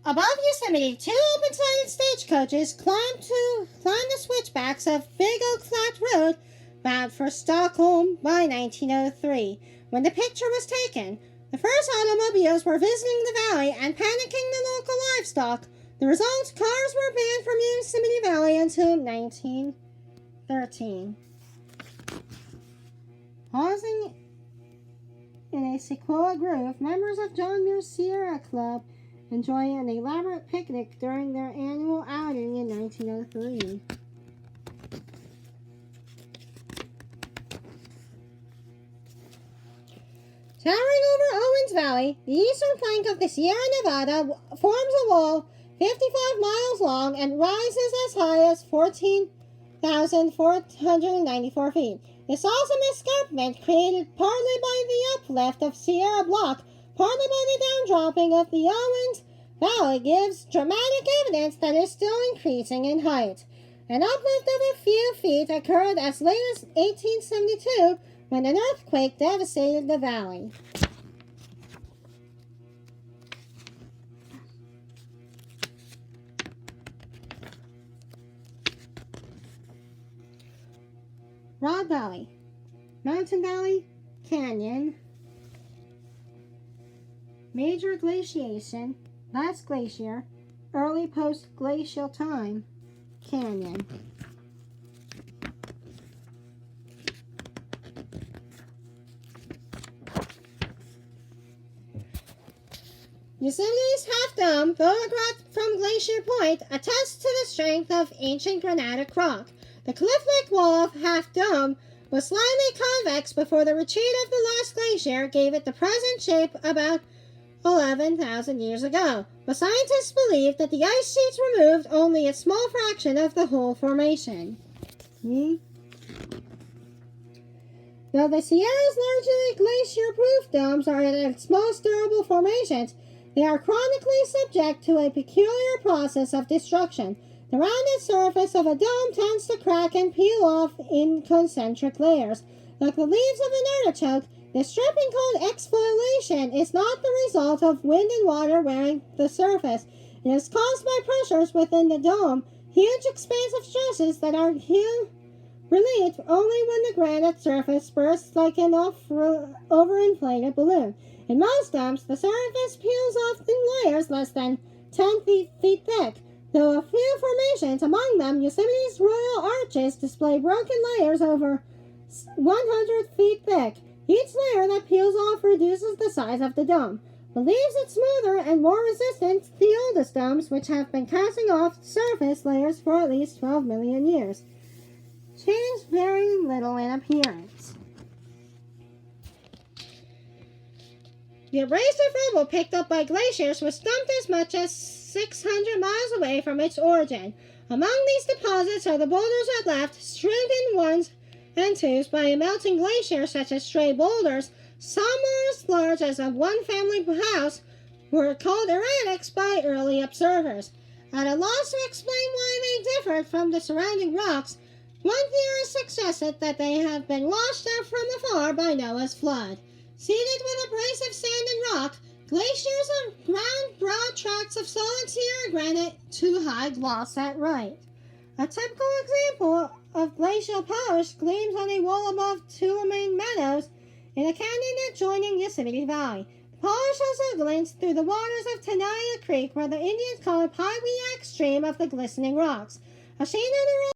Above Yosemite, two open-sided stagecoaches climbed the switchbacks of Big Oak Flat Road, bound for Stockholm by 1903. When the picture was taken, the first automobiles were visiting the valley and panicking the local livestock. The result, cars were banned from Yosemite Valley until 1913. Pausing in a sequoia grove, members of John Muir's Sierra Club enjoy an elaborate picnic during their annual outing in 1903. Towering over Owens Valley, the eastern flank of the Sierra Nevada forms a wall 55 miles long and rises as high as 14,494 feet. This awesome escarpment, created partly by the uplift of Sierra Block, partly by the downdropping of the Owens Valley, gives dramatic evidence that it's still increasing in height. An uplift of a few feet occurred as late as 1872 when an earthquake devastated the valley. Rod Valley, Mountain Valley, Canyon, Major Glaciation, Last Glacier, Early Post-Glacial Time, Canyon. Yosemite's Half Dome, photographed from Glacier Point, attests to the strength of ancient granitic rock. The cliff-like wall of Half Dome was slightly convex before the retreat of the last glacier gave it the present shape about 11,000 years ago. But scientists believe that the ice sheets removed only a small fraction of the whole formation. Though the Sierra's largely glacier-proof domes are its most durable formations, they are chronically subject to a peculiar process of destruction. The rounded surface of a dome tends to crack and peel off in concentric layers. Like the leaves of an artichoke, the stripping called exfoliation is not the result of wind and water wearing the surface. It is caused by pressures within the dome, huge expansive stresses that are relieved only when the granite surface bursts like an overinflated balloon. In most domes, the surface peels off in layers less than 10 feet thick, though a few formations, among them Yosemite's Royal Arches, display broken layers over 100 feet thick. Each layer that peels off reduces the size of the dome, but leaves it smoother and more resistant to the oldest domes, which have been casting off surface layers for at least 12 million years. Change very little in appearance. The abrasive rubble picked up by glaciers was dumped as much as 600 miles away from its origin. Among these deposits are the boulders that left, strewn in ones and twos by a melting glacier, such as stray boulders. Some were as large as a one-family house, were called erratics by early observers. At a loss to explain why they differed from the surrounding rocks, one theorist suggested that they have been washed out from afar by Noah's flood. Seeded with abrasive sand and rock, glaciers are ground broad tracts of solid Sierra granite to high gloss at right. A typical example of glacial polish gleams on a wall above Tuolumne Meadows in a canyon adjoining Yosemite Valley. The polish also glints through the waters of Tenaya Creek, where the Indians call it Pygweak Stream of the glistening rocks. A shade on the